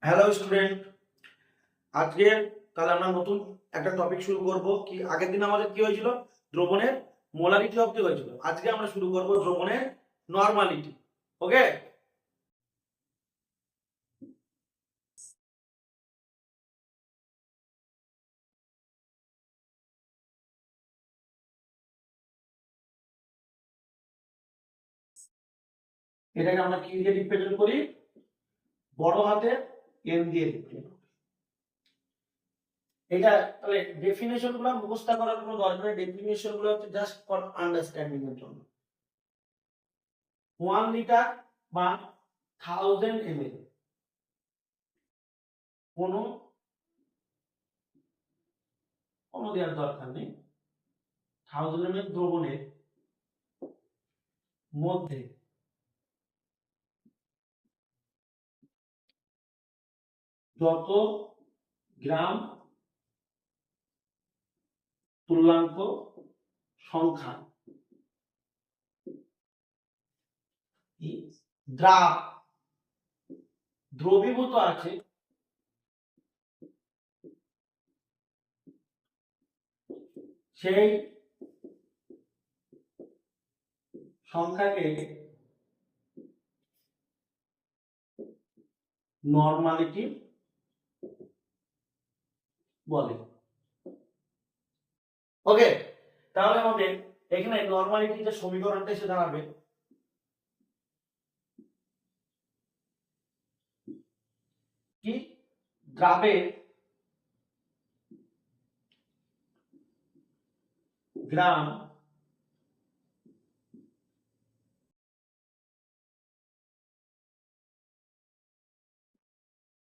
Hello student, আজকে তাহলে আমরা নতুন একটা টপিক শুরু করব। কি আগের দিন আমাদের কি হয়েছিল? দ্রবণের মোলারিটি অবধি হয়েছিল। আজকে আমরা শুরু করব দ্রবণের নরমালিটি। ওকে, এটাকে আমরা কি দিয়ে রিপ্রেজেন্ট করি? বড় হাতের এন দিয়ে রিপ্রেজেন্ট করি। এটা তাহলে ডেফিনেশন গুলো মুখস্থ করার কোনো দরকার নেই। ডেফিনেশন গুলো হচ্ছে জাস্ট ফর আন্ডারস্ট্যান্ডিং এর জন্য। 1 লিটার বা 1000 ml কোনো কোনো দেওয়ার দরকার নেই। 1000 ml দ্রবণের মধ্যে যত গ্রাম তুল্যাঙ্ক সংখ্যা দ্রবীভূত আছে সেই সংখ্যাকে নরমালিটি বলে। ওকে, তাহলে আমাদের এখানে নরমালিটি যে সমীকরণটা এসে দাঁড়াবে, কি দ্রাবের গ্রাম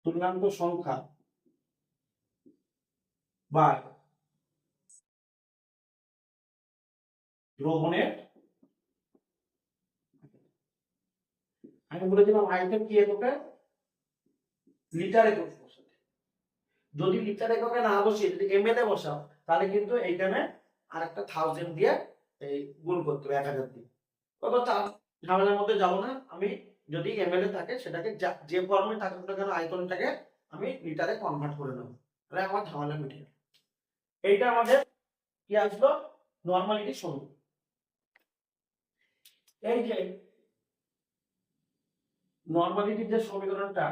তুল্যাঙ্ক সংখ্যা বা দ্রবণের, আমি বলেছিলাম আয়তন কি এককে? লিটার একক বসাতে। যদি লিটার এককে না বসিয়ে যদি এমএল এ বসাও তাহলে কিন্তু এইখানে আরেকটা 1000 দিয়ে এই গুণ করতে হবে, 1000 দিয়ে। তবে তার ঝামেলার মধ্যে যাবো না। আমি যদি এমএল এ থাকে সেটাকে যে ফর্মে থাকুক না কেন আয়তনটাকে আমি লিটারে কনভার্ট করে নেবো, তাহলে আমার ঝামেলা মিটে যাবে। এইটা আমাদের কি আসলো? নরমালিটি সমীকরণ। এই যে নরমালিটির যে সমীকরণটা,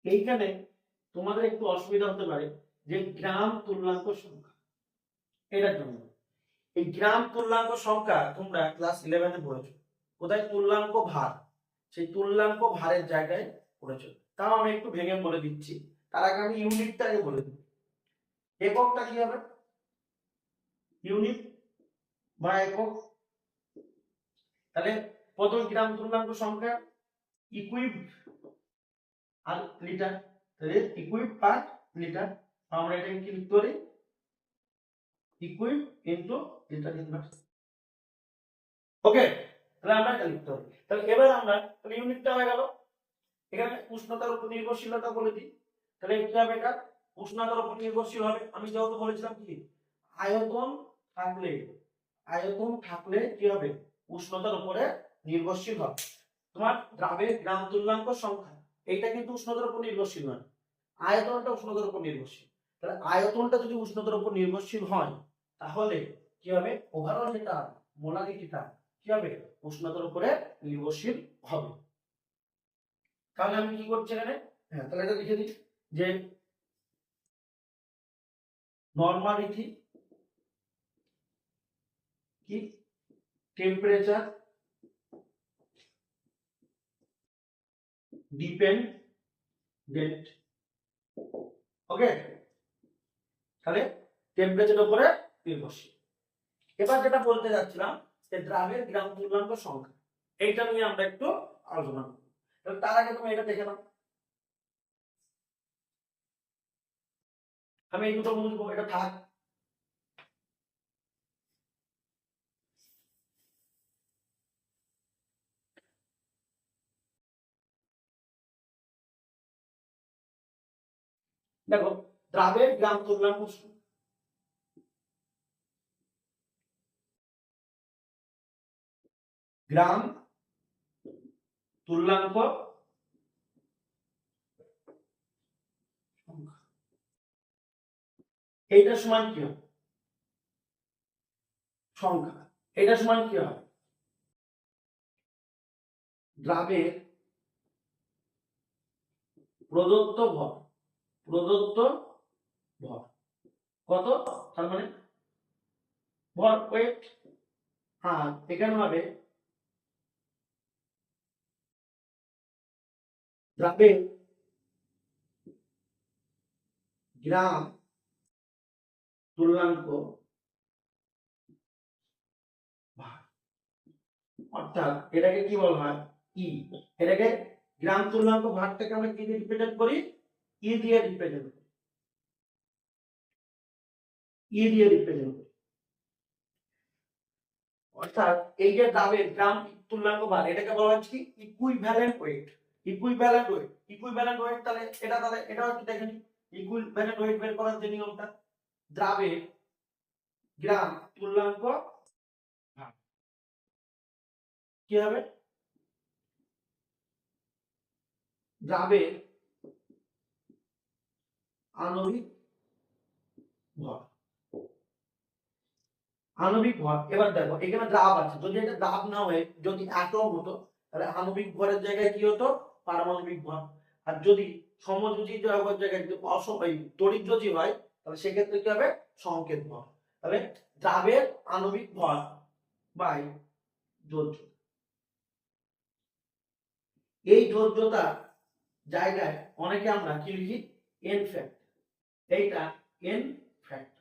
এইখানে তোমাদের একটু অসুবিধা হতে পারে যে গ্রাম তুল্যাঙ্ক সংখ্যা, এটার জন্য এই গ্রাম তুল্যাঙ্ক সংখ্যা তোমরা ক্লাস 11 এ পড়েছো। কোথায়? তুল্যাঙ্ক ভার, সেই তুল্যাঙ্ক ভারের জায়গায় পড়েছো। তাও আমি একটু ভেঙে বলে দিচ্ছি, তার আগে আমি ইউনিটটাকে বলে দিই। এককটা কি হবে? ইউনিট বা একক। তাহলে প্রথম গ্রাম তুল্যাঙ্ক সংখ্যা ইকুইভ আর লিটার, তাহলে ইকুইভ পার লিটার। আমরা এটাকে কি লিখতে পারি? ইকুইভ ইনটু লিটার ইনভার্স। ওকে, তাহলে আমরা এটা লিখতে পারি। তাহলে এবার আমরা তাহলে ইউনিটটা হয়ে গেল। এখানে উষ্ণতার উপর নির্ভরশীলতা বলে দিই। তাহলে কি হবে? এটা উষ্ণতার উপর নির্ভরশীল হবে। আমি যেহেতু বলেছিলাম কি আয়তন থাকলে, আয়তন থাকলে কি হবে? উষ্ণতার উপরে নির্ভরশীল হবে। তোমার দ্রাবের গ্রাম তুল্যাঙ্ক সংখ্যা এইটা কিন্তু উষ্ণতার উপর নির্ভরশীল নয়, আয়তনটা উষ্ণতার উপর নির্ভরশীল। তাহলে আয়তনটা যদি উষ্ণতার উপর নির্ভরশীল হয় তাহলে কি হবে? ওভারঅল যেটা মোলারিটিটা কি হবে? উষ্ণতার উপরে নির্ভরশীল হবে। তাহলে আমি কি করছি এখানে? হ্যাঁ, তাহলে এটা লিখে দিই যে নরমালিটি কি টেম্পারেচার ডিপেন্ডেন্ট। ওকে, তাহলে টেম্পারেচারের উপরে নির্ভরশীল। এবার যেটা বলতে যাচ্ছিলাম যে দ্রাবের গ্রাম তুল্যাঙ্ক সংখ্যা, এইটা নিয়ে আমরা একটু আলোচনা করব। তার আগে তুমি এটা দেখে নাও। আমি এই দুটো বুঝবো, এটা থাক। দেখো, দ্রাবের গ্রাম তুল্যাঙ্ক গ্রাম তুল্যাঙ্ক সংখ্যা। এইটা সমান কি হয়? সংখ্যা। এটা সমান কি হয়? দ্রাবের প্রদত্ত ভর, প্রদত্ত ভর কত, তার মানে ভর ওয়েট। আর এখানে হবে দ্রাবের গ্রাম তুল্যাঙ্ক ভার, অর্থাৎ এটাকে কি বলা হয়? ই। এটাকে গ্রাম তুল্যাঙ্ক ভারটাকে আমরা কি দিয়ে রিপ্রেজেন্ট করি? ই দিয়ে রিপ্রেজেন্ট করি, ই দিয়ে রিপ্রেজেন্ট করি। অর্থাৎ এই যে দ্রাবের গ্রাম তুল্যাঙ্ক ভার, এটাকে বলা হচ্ছে কি? Equivalent wait. Equivalent wait, equivalent wait, তাহলে এটাও একটু দেখেন। ইকুইভ্যালেন্ট ওয়েট বের করার যে নিয়মটা, দ্রাবের গ্রাম তুল্যাঙ্ক ভার কি হবে? দ্রাবের আণবিক ভর, আণবিক ভর। এবার দেখো এখানে দ্রাব আছে, যদি এটা দ্রাব না হয়ে যদি অ্যাটম হতো, তাহলে আণবিক ভরের জায়গায় কি হতো? পারমাণবিক ভর। আর যদি সমযোজী দ্রব্যের জায়গায় যদি তড়িৎযোজী হয়, তাহলে সেক্ষেত্রে কি হবে? সংকেত ভর। তাহলে দ্রাবের আণবিক ভর বাই যোজ্য, এই যোজ্যতা জায়গায় অনেকে আমরা কি লিখি? N fact. এইটা এন ফ্যাক্ট,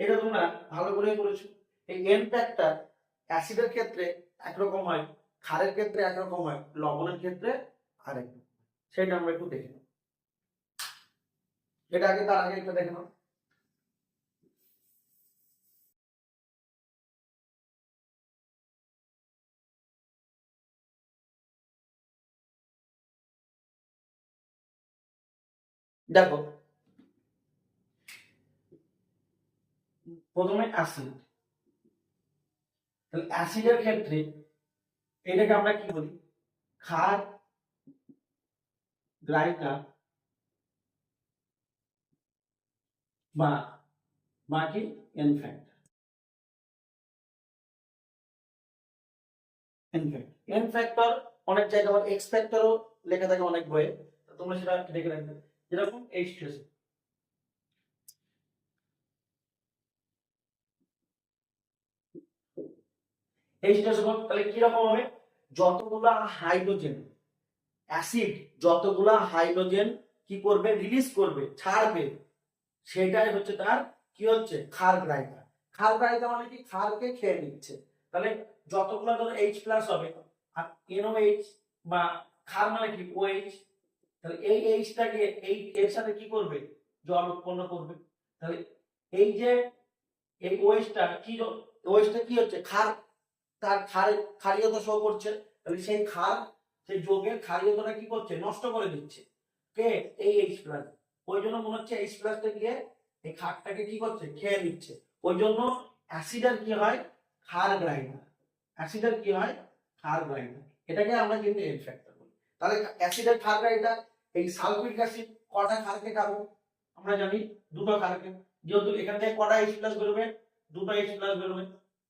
এটা তোমরা ভালো করে করেছো। এই এন ফ্যাক্টর অ্যাসিডের ক্ষেত্রে একরকম হয়, ক্ষারের ক্ষেত্রে একরকম হয়, লবণের ক্ষেত্রে আরেক। সেটা আমরা একটু দেখে নেব। এটা আগে, তার আগে একটা দেখে নাও। দেখো প্রথমে অ্যাসিড, তাহলে অ্যাসিডের ক্ষেত্রে এটাকে আমরা কি বলি? ক্ষার গ্রাহিকা বা বাকি এন ফ্যাক্টর। এন ফ্যাক্টর অনেক জায়গায় আবার এক্স ফ্যাক্টরও লেখা থাকে অনেক বইয়ে, তোমরা সেটা দেখে রাখবে। যেরকম H2SO, H2SO তাহলে কি রকম হবে? যতগুলা হাইড্রোজেন অ্যাসিড, যতগুলা হাইড্রোজেন কি করবে? রিলিজ করবে, ছাড়বে, সেটাই হচ্ছে তার কি হচ্ছে? ক্ষার গ্রাহিকা। ক্ষার গ্রাহিকা মানে কি? ক্ষারকে খেয়ে নিচ্ছে। তাহলে যতগুলা ধরো H প্লাস হবে, আর NOH বা ক্ষার মানে কি? OH, তাহলে এই Hটাকে এই এর সাথে কি করবে? জল উৎপন্ন করবে। তাহলে এই যে এই OHটা কি, OHটা কি হচ্ছে? ক্ষার, তার ক্ষারীয়তা শো করছে। তাহলে সেই ক্ষার, সেই যৌগের ক্ষারীয়তাটা কি করছে? নষ্ট করে দিচ্ছে কে? এই H প্লাস। ওই জন্য মনে হচ্ছে H প্লাসটা গিয়ে এই ক্ষারটাকে কি করছে? খেয়ে নিচ্ছে। ওই জন্য অ্যাসিডের কি হয়? ক্ষার গ্রাহিকা। অ্যাসিডের কি হয়? ক্ষার গ্রাহিকা। এটাকে আমরা কিন্তু এন ফ্যাক্টর বলি। তাহলে অ্যাসিডের ক্ষার গ্রাহিকা, এই সালফিউরিক অ্যাসিড কটা ক্ষারকে খাবো? আমরা জানি দুটো ক্ষারকে। যেহেতু এখান থেকে কটা H প্লাস বেরোবে? দুটো H প্লাস বেরোবে।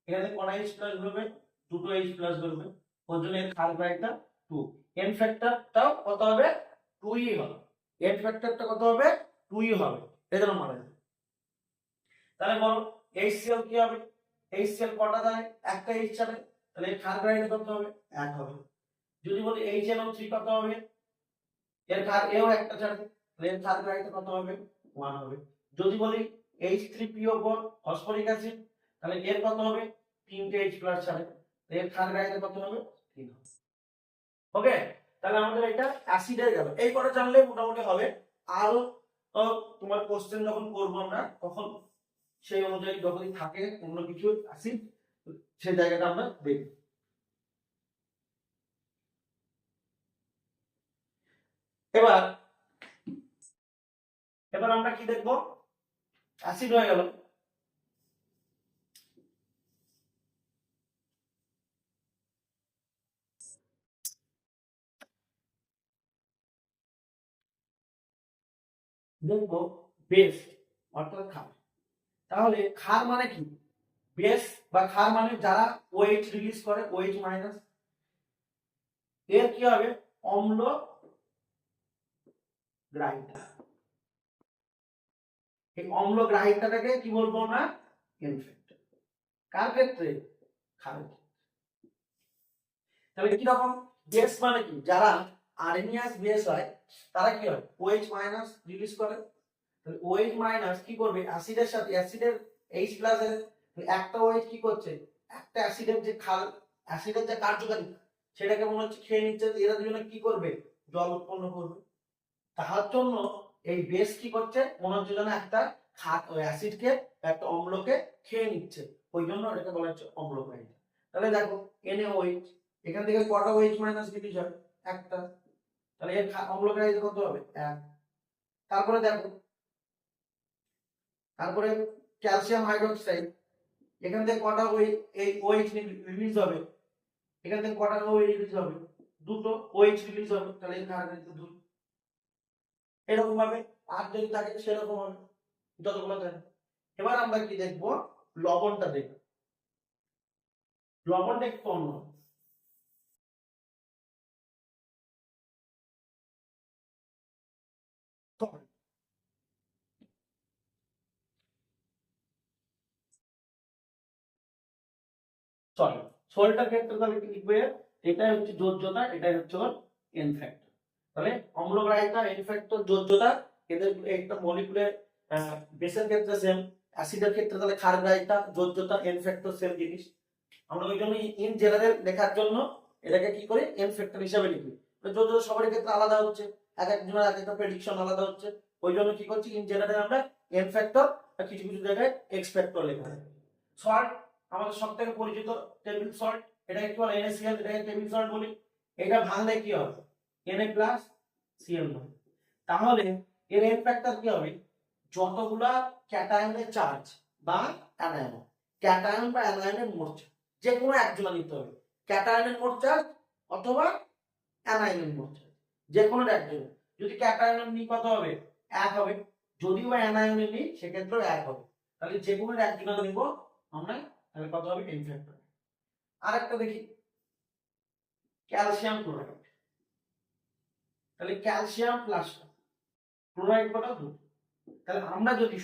এখানে কটা H প্লাস বেরোবে? দুটো H প্লাস বেরোবে। ওর জন্য এর ক্ষার গ্রাহিকা 2। এন ফ্যাক্টরটাও কত হবে? 2ই হবে। এন ফ্যাক্টরটা কত হবে? 2ই হবে। এজন্য মারা যাবে। তাহলে বলো HCl কি হবে? HCl কটা দেয়? একটা H ছাড়ে, তাহলে এর ক্ষার গ্রাহিকা কত হবে? 1 হবে। যদি বলি HNO3 কত হবে? এর ক্ষার এও একটা ছাড়ে, তাহলে এর ক্ষার গ্রাহিকা কত হবে? 1 হবে। যদি বলি H3PO4 ফসফরিক অ্যাসিড, তাহলে এর কত হবে? 3টে H প্লাস ছাড়ে, এর ক্ষার গ্রাহিকা কত হবে? 3 হবে। ওকে, তাহলে আমাদের এটা অ্যাসিডের গেল। এই করে জানলে মোটামুটি হবে। আরো তোমার কোশ্চেন যখন করবো আমরা, তখন সেই অনুযায়ী যখনই থাকে অন্য কিছু অ্যাসিড, সেই জায়গাটা আমরা দেখব। এবার এবার আমরা কি দেখব? অ্যাসিড হয়ে গেল। দেখবো বেস অর্থাৎ ক্ষার। তাহলে ক্ষার মানে কি? বেস বা ক্ষার মানে যারা ওএইচ রিলিজ করে, ওএইচ মাইনাস, এর কি হবে? অম্ল গ্রাহিতা। এই অম্ল গ্রাহিতাটাকে কি বলবো না? ইনফেক্টর। কার ক্ষেত্রে? ক্ষারের। তাহলে কি রকম? বেস মানে কি? যারা আরএনএস বেস হয় তারা কি হয়? OH মাইনাস রিলিজ করে। তাহলে OH মাইনাস কি করবে? অ্যাসিডের সাথে, অ্যাসিডের H প্লাস এর একটা OH কি করছে? একটা অ্যাসিডের যে অ্যাসিডের যে কার্যকারিতা সেটাকে মনে হচ্ছে খেয়ে নিচ্ছে, এরা দুজনে কি করবে? জল উৎপন্ন করবে। তার জন্য এই বেস কি করছে? মনে হচ্ছে যেন একটা অ্যাসিডকে, একটা অম্লকে খেয়ে নিচ্ছে, ওই জন্য এটাকে বলা হচ্ছে অম্লগ্রাহিতা। তাহলে দেখো NaOH, এখান থেকে কটা OH মাইনাস রিলিজ হয়? একটা। তাহলে এর অম্লগ্রাহিতা কত হবে? 1। তারপরে দেখো, তারপরে ক্যালসিয়াম হাইড্রোক্সাইড, এখান থেকে কটা এই OH রিলিজ হবে? এখান থেকে কটা OH রিলিজ হবে? দুটো OH রিলিজ হবে। তাহলে এর কার্বন 2। এরকম ভাবে আর যদি থাকে সেরকম হবে যতগুলো থাকে। এবার আমরা কি দেখবো? লবণটা দেখব। লবণটা একটু অন্য। সরি, সল্টের ক্ষেত্রে তাহলে কি লিখবে? এটা হচ্ছে যোজ্যতা, এটা হচ্ছে এন ফ্যাক্টর। তাহলে অম্লগ্রাহিতা, এন ফ্যাক্টর, যোজ্যতা, এদের একটা মলিকুলার বেসের ক্ষেত্রে সেম, অ্যাসিডের ক্ষেত্রে তাহলে ক্ষারগ্রাহিতা, যোজ্যতা, এন ফ্যাক্টর সেম জিনিস। আমরা ওই জন্য ইন জেনারেল লেখার জন্য এটাকে কি করে? এন ফ্যাক্টর হিসাবে লিখি। যোজ্যতা সবার ক্ষেত্রে আলাদা হচ্ছে, এক একজনের এক একটা প্রেডিকশন আলাদা হচ্ছে, ওই জন্য কি করছি? ইন জেনারেল আমরা এন ফ্যাক্টর, আর কিছু কিছু জায়গায় এক্স ফ্যাক্টর লেখা হয়। সল্ট আমাদের সব থেকে পরিচিত টেবিল সল্ট, এটা একটু NaCl, এটাকে টেবিল সল্ট বলি। এটা ভাঙলে কি হবে? Na+Cl হবে। তাহলে এর এন ফ্যাক্টর কি হবে? যতগুলা ক্যাটায়নের চার্জ বা অ্যানায়ন, ক্যাটায়ন বা অ্যানায়নের মোট চার্জ, যে কোনো একজনা নিতে হবে। ক্যাটায়নের মোট চার্জ অথবা অ্যানায়নের মোট চার্জ, যে কোনো একজন। যদি ক্যাটায়নের নিই কত হবে? 1 হবে। যদি বা অ্যানায়নের নিই সেক্ষেত্রেও 1 হবে। তাহলে যে কোনো একজনা নিব আমরা, তাহলে কত হবে? N factor. আরেকটা দেখি, ক্যালসিয়াম ক্লোরাইড। তাহলে ক্যালসিয়াম প্লাস ক্লোরাইড কত? 2। তাহলে আমরা যদি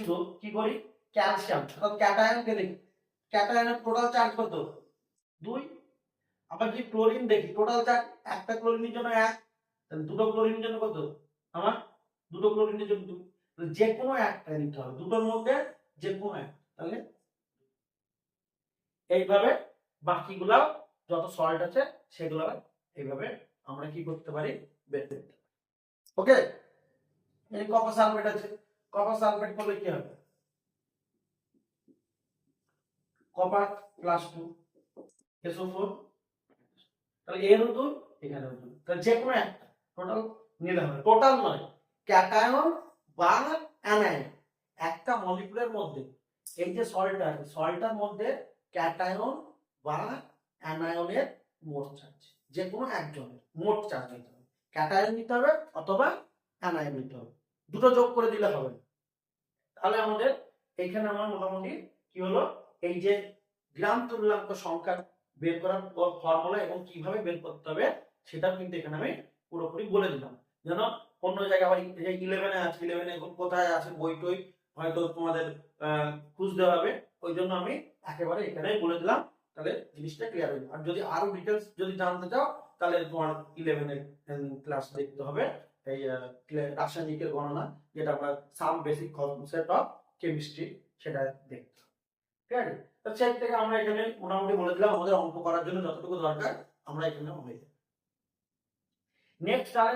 শুধু কি করি? ক্যালসিয়াম অর্থাৎ ক্যাটায়নকে দেখি, ক্যাটায়নের টোটাল চার্জ কত? 2। আবার যদি ক্লোরিন দেখি, টোটাল চার্জ একটা ক্লোরিনের জন্য 1, তাহলে দুটো ক্লোরিনের জন্য কত? আমার দুটো ক্লোরিনের জন্য 2। তাহলে যে কোনো একটা নিতে হবে, দুটোর মধ্যে যে কোনো একটা। তাহলে এইভাবে বাকিগুলা যত সল্ট আছে সেগুলো এইভাবে আমরা কি করতে পারি? বের করতে পারি। ওকে, এই কপার সালফেট আছে, কপার সালফেট করলে কি হবে? কপার +2 SO4, তাহলে এর ও 2, এখানেও 2, তাহলে যে কোনো একটা টোটাল নিলে হবে। টোটাল নয়, ক্যাটায়ন বা অ্যানায়ন, একটা মলিকুলের মধ্যে এই যে সল্টটা আছে, সল্টটার মধ্যে ক্যাটায়ন বা অ্যানায়নের মোট চার্জ, যে কোনো একজনের মোট চার্জ নিতে হবে। ক্যাটায়ন নিতে হবে অথবা অ্যানায়ন নিতে হবে, দুটো যোগ করে দিলে হবে না। তাহলে আমাদের এইখানে আমার মোটামুটি কি হলো? এই যে গ্রাম তুল্যাঙ্ক সংখ্যা বের করার ফর্মুলা এবং কিভাবে বের করতে হবে সেটা কিন্তু এখানে আমি পুরোপুরি বলে দিলাম। যেন অন্য জায়গায় আবার 11-এ আছে, 11-এ কোথায় আছে বই টই হয়তো তোমাদের খুঁজতে হবে, ওই জন্য আমি একেবারে এখানেই বলে দিলাম। তাহলে জিনিসটা ক্লিয়ার হয়ে যাবে। আর যদি আরো ডিটেলস যদি জানতে চাও তাহলে তোমার 11-এর ক্লাস দেখতে হবে, এই রাসায়নিকের গণনা, যেটা আমরা some basic concept of chemistry, সেটা দেখতে হবে। ঠিক আছে? তো সেই থেকে আমরা এখানে মোটামুটি বলে দিলাম আমাদের অঙ্ক করার জন্য যতটুকু দরকার আমরা এখানে হয়ে যাবে। নেক্সট আর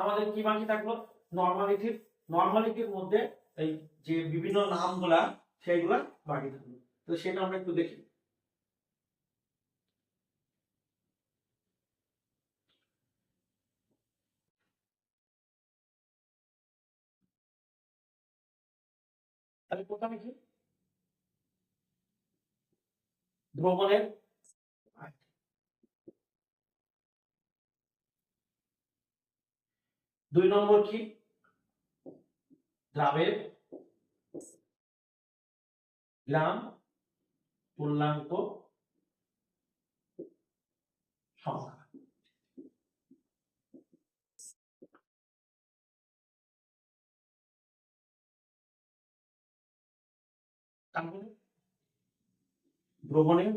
আমাদের কি বাকি থাকলো? নরমালিটি। নরমালিটির মধ্যে এই যে বিভিন্ন নামগুলা সেইগুলা বাকি থাকলো, তো সেটা আমরা একটু দেখি। তাহলে প্রথমে কি? দ্রবণের 2 নম্বর কি, দ্রাবের গ্রাম তুল্যাঙ্ক সংখ্যা। তারপরে দ্রবণের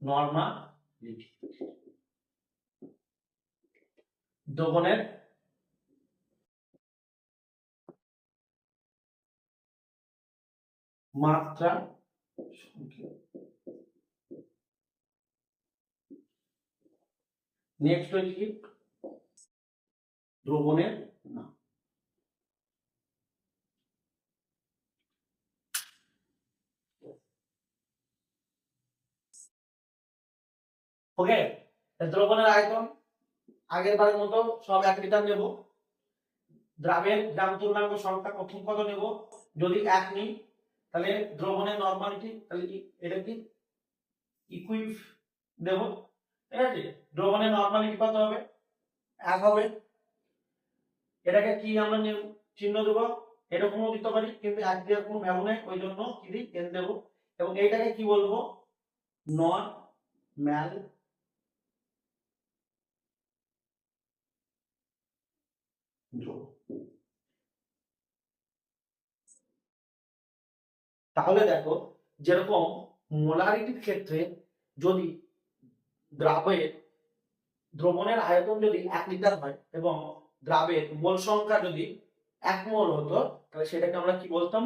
নরমালিটি, দ্রবণের মাত্রা সংখ্যা। নেক্সট হচ্ছে কি, দ্রবণের নাম। ওকে, দ্রবণের আয়তন আগের বারের মতো সব 1 লিটার নেব। দ্রাবের গ্রাম তুল্যাঙ্ক সংখ্যা প্রথম কত নেব, যদি 1 নিই তাহলে দ্রবণের নরমালিটি, তাহলে কি এটা কি ইকুইভ দেব, ঠিক আছে। দ্রবণের নরমালিটি কত হবে, 1 হবে। এটাকে কি আমরা চিহ্ন দেব, এরকমও দিতে পারি, কিন্তু 1 দেওয়ার কোনো ভ্যালু নেই, ওই জন্য কি দিই, n দেব। এবং এইটাকে কি বলবো, নরমাল দ্রবণ। তাহলে দেখো, যেরকম মোলারিটির ক্ষেত্রে যদি দ্রবণের আয়তন যদি 1 লিটার হয় এবং দ্রাবের মোল সংখ্যা যদি 1 মোল হতো, তাহলে সেটাকে আমরা কি বলতাম,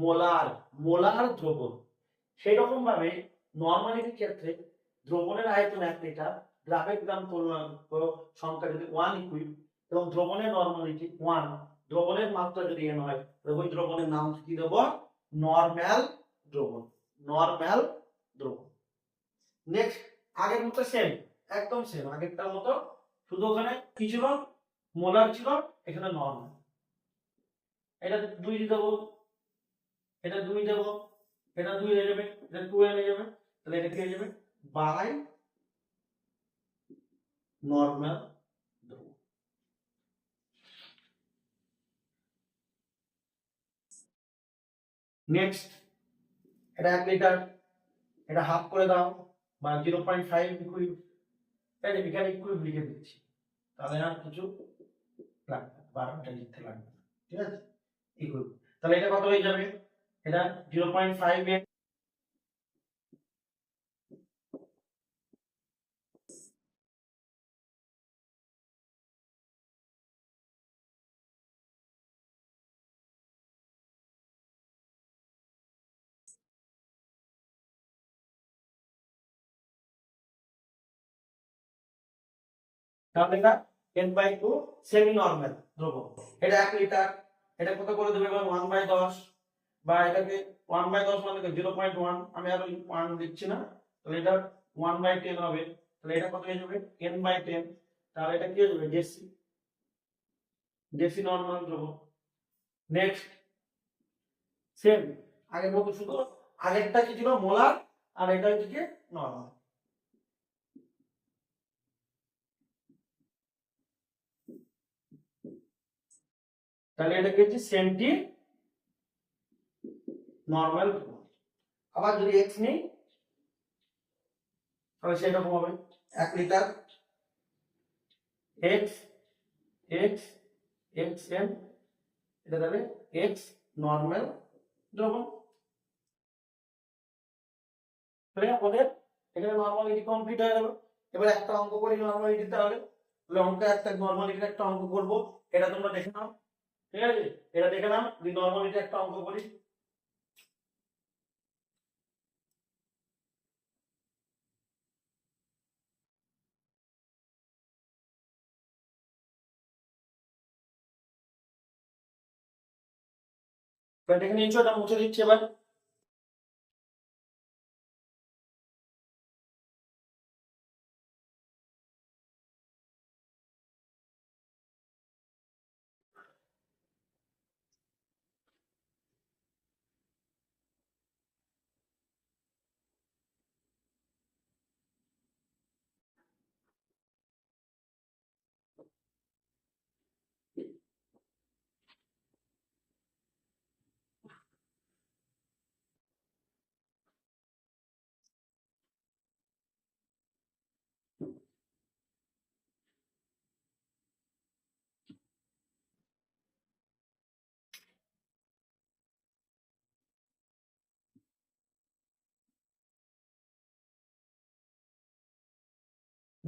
মোলার দ্রবণ। সেই রকম ভাবে নরমালিটির ক্ষেত্রে দ্রবণের আয়তন 1 লিটার, দ্রাবের গ্রাম তুল্যাঙ্ক সংখ্যা যদি 1 ইকুইভ এবং দ্রবণের নরমালিটি 1, দ্রবণের মাত্রা যদি n হয়, তাহলে ওই দ্রবণের নাম কি দেব, নরমাল দ্রবণ। নরমাল দ্রবণ। নেক্সট, আগের মতো সেম, একদম সেম আগেরটার মতো, শুধু ওখানে কি ছিল, মোলার ছিল, এখানে নরমাল। এটা 2 দেব, এটা 2 দেব, এটা 2 হয়ে যাবে, এটা 2 হয়ে যাবে, তাহলে এটা কি হয়ে যাবে, বাই নরমাল দ্রবণ। নেক্সট, এটা 1 লিটার, এটা হাফ করে দাও, বা 0.5 ইকুইভ, তাহলে এখানে ইকুইভ লিখে দিচ্ছি, তাহলে আর কিছু লাগবে না, 12টা লিখতে লাগবে না, ঠিক আছে, ইকুইভ। তাহলে এটা কত হয়ে যাবে, এটা 0.5 এর তাহলে এটা n/2 সেমি নরমাল দ্রবণ। এটা 1 লিটার, এটা কত করে দেবে, এবার 1/10, বা এটাকে 1/10 মানে 0.1, আমি আর 1 দিচ্ছি না, তাহলে এটা 1/10 হবে, তাহলে এটা কত হয়ে যাবে, n/10। তাহলে এটা কি হয়ে যাবে, ডেসি নরমাল দ্রবণ। নেক্সট, সেম আগের মতো, শুধু আগেরটা কি ছিল, মোলার, আর এটা হচ্ছে কি নরমাল। তাহলে এটা কি হচ্ছে সেন্টি নরমাল দ্রবণ। আবার যদি x নেই, তাহলে সেরকম হবে, 1 লিটার, x x xm, এটা তাহলে x নরমাল দ্রবণ। তাহলে আমাদের এখানে নরমালিটি কমপ্লিট হয়ে গেল। এবার একটা অঙ্ক করি নরমালিটি, তাহলে অঙ্ক একটা নরমালিটির একটা অঙ্ক করব, এটা তোমরা দেখে নাও, ঠিক আছে, এটা দেখে নাও, যদি নরমালিটি একটা অঙ্ক করি। দেখে নিয়েছো, এটা মুছে দিচ্ছি এবার।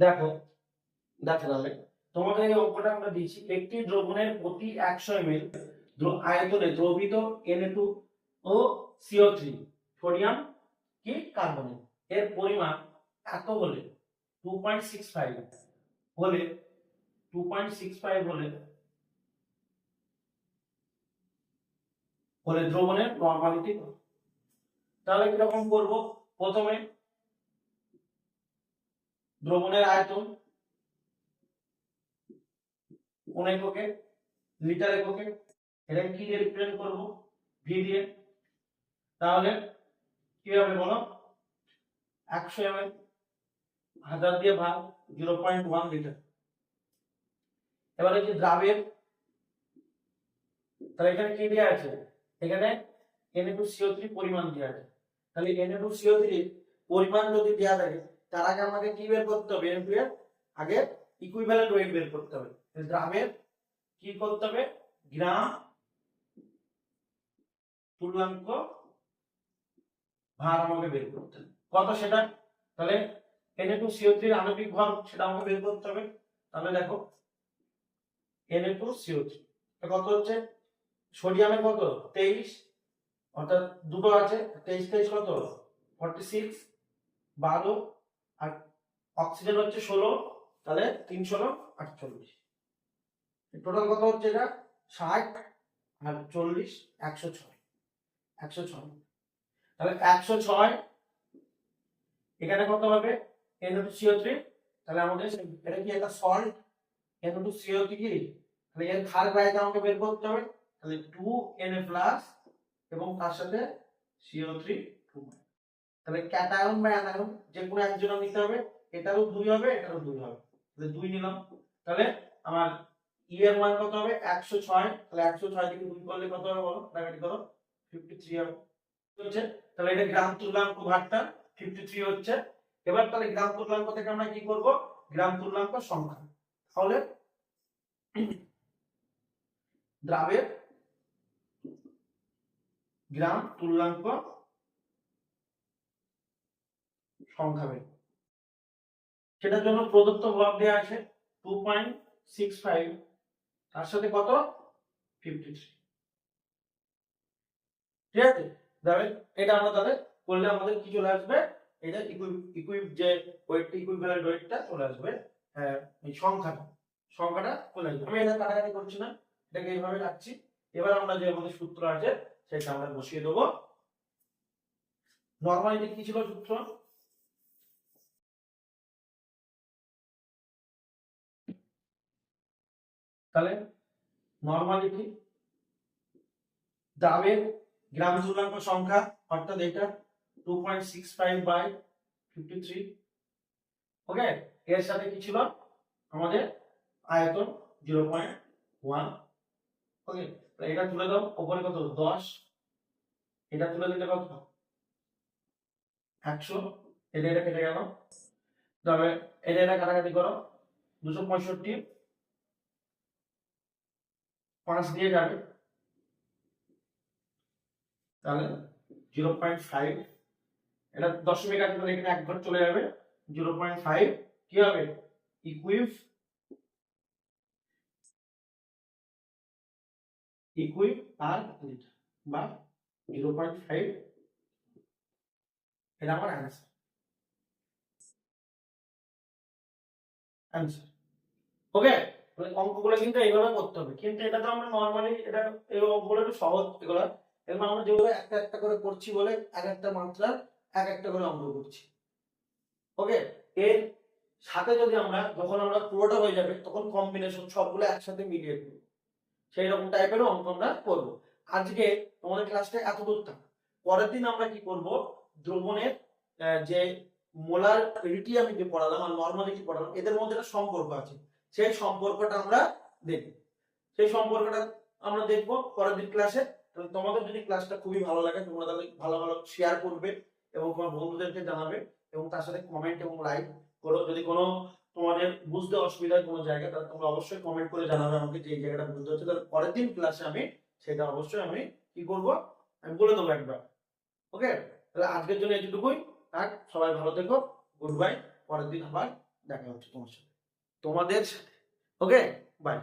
দেখো দেখো তাহলে তোমাদের এই অঙ্কটা আমরা দিয়েছি, একটি দ্রবণের প্রতি 100 ml আয়তনে দ্রবীত Na2 ও CO3 সোডিয়াম কি কার্বনেট এর পরিমাণ এত হলে 2.65 হলে 2.65 হলে দ্রবণের নরমালিটি। তাহলে কিরকম করব, প্রথমে দ্রবণের আয়তন কোন এককে, লিটার এককে, এটাকে কি দিয়ে রিপ্রেজেন্ট করব, ভি দিয়ে। তাহলে কি হবে বলো, 100 ml 1000 দিয়ে ভাগ 0.1 লিটার। এবারে যে দ্রাবের, তাহলে এখানে কি দেয়া আছে, এখানে Na2CO3 পরিমাণ দেয়া আছে। তাহলে Na2CO3 পরিমাণ যদি দেয়া থাকে, তার আগে আমাকে কি বের করতে হবে, Na2 এর আগে ইকুইভ্যালেন্ট ওয়েট বের করতে হবে। দ্রাবের কি করতে হবে, গ্রাম তুল্যাঙ্ক ভার আমাকে বের করতে হবে, কত সেটা। তাহলে Na2CO3 এর আণবিক ভর সেটা আমাকে বের করতে হবে। তাহলে দেখো Na2CO3 কত হচ্ছে, সোডিয়ামের কত 23, অর্থাৎ দুটো আছে 23 23 কত 46, 12, আর অক্সিজেন হচ্ছে 16, তাহলে 3 16 48, টোটাল কত হচ্ছে এটা 60 আর 40 106 106। তাহলে 106 এখানে কত হবে Na2CO3, তাহলে আমাদের এটা কি একটা সল্ট, Na2CO3 কি, তাহলে এর ক্ষার গ্রাহিতা আমাকে বের করতে হবে। তাহলে 2Na+ এবং তার সাথে CO3 2, তাহলে ক্যাটায়ন বা অ্যানায়ন যে কোনো একজন নিতে হবে, এটারও 2 হবে এটারও 2 হবে, তাহলে 2 নিলাম। তাহলে আমার ই এর মান কত হবে 106, তাহলে 106 থেকে 2 করলে কত হবে বলো, কাটাকাটি করো 53 হবে হচ্ছে। তাহলে এটা গ্রাম তুল্যাঙ্ক ভারটা 53 হচ্ছে। এবার তাহলে গ্রাম তুল্যাঙ্ক থেকে আমরা কি করব, গ্রাম তুল্যাঙ্ক সংখ্যা। তাহলে দ্রাবের গ্রাম তুল্যাঙ্ক সংখ্যা বের, সেটার জন্য প্রদত্ত ভর দেওয়া আছে 2.65, তার সাথে কত 53, ঠিক আছে। তাহলে এটা আমরা তাহলে করলে আমাদের কি চলে আসবে, এটা যে ওয়েটটা ইকুইভ্যালেন্ট ওয়েটটা চলে আসবে, এই সংখ্যাটা চলে আসবে। আমি এটা কাটাকাটি করছি না, এটাকে এইভাবে রাখছি। এবার আমরা যে আমাদের সূত্র আছে সেটা আমরা বসিয়ে দেবো। নরমালিটি কি ছিল সূত্র, তাহলে নরমালিটি দ্রাবের গ্রাম তুল্যাঙ্ক সংখ্যা, অর্থাৎ এটা 2.65/53, ওকে। এর সাথে কি ছিল আমাদের আয়তন 0.1, ওকে। এটা তুলে দাও, উপরে কত 10, এটা তুলে দিলে কত 100, এটা কেটে গেল। তবে এটা কাটাকাটি করো, 265 5 দিয়ে যাবে, তাহলে 0.5, এটা দশমিক আছে তাহলে এখানে এক ঘর চলে যাবে, 0.5 কি হবে আর লিটার বা 0.5, এটা আমার অ্যান্সার, ওকে। অঙ্কগুলো কিন্তু এইভাবে করতে হবে, কিন্তু এটা তো আমরা নরমালি এটা এই অঙ্কগুলো একটু সহজ, এগুলো এগুলো আমরা যেগুলো একটা একটা করে করছি বলে এক একটা মাত্রা এক একটা করে অঙ্ক করছি, ওকে। এর সাথে যদি আমরা যখন আমরা পুরোটা হয়ে যাবে তখন কম্বিনেশন সবগুলো একসাথে মিলিয়ে করব, সেই রকম টাইপের অঙ্ক আমরা করব। আজকে তোমাদের ক্লাসটা এতদূর থাক, পরের দিন আমরা কি করব, দ্রবণের যে মোলারিটি আমি যে পড়ালাম আর নরমালিটি পড়ালাম, এদের মধ্যে একটা সম্পর্ক আছে, সেই সম্পর্কটা আমরা দেখব, সেই সম্পর্কটা আমরা দেখব পরের দিন ক্লাসে। তাহলে তোমাদের যদি ক্লাসটা খুবই ভালো লাগে তোমরা তাহলে ভালো ভালো শেয়ার করবে এবং তোমার বন্ধুদেরকে জানাবে, এবং তার সাথে কমেন্ট এবং লাইক করো। যদি কোনো তোমাদের বুঝতে অসুবিধা হয় কোনো জায়গা, তাহলে তোমরা অবশ্যই কমেন্ট করে জানাবে আমাকে যে এই জায়গাটা বুঝতে হচ্ছে, তাহলে পরের দিন ক্লাসে আমি সেটা অবশ্যই আমি কি করব, আমি বলে দেবো একবার, ওকে। তাহলে আজকের জন্য এটুকুই থাক, সবাই ভালো থেকো, গুড বাই, পরের দিন আবার দেখা হচ্ছে তোমার সাথে, তোমাদের সাথে। ওকে, বাই।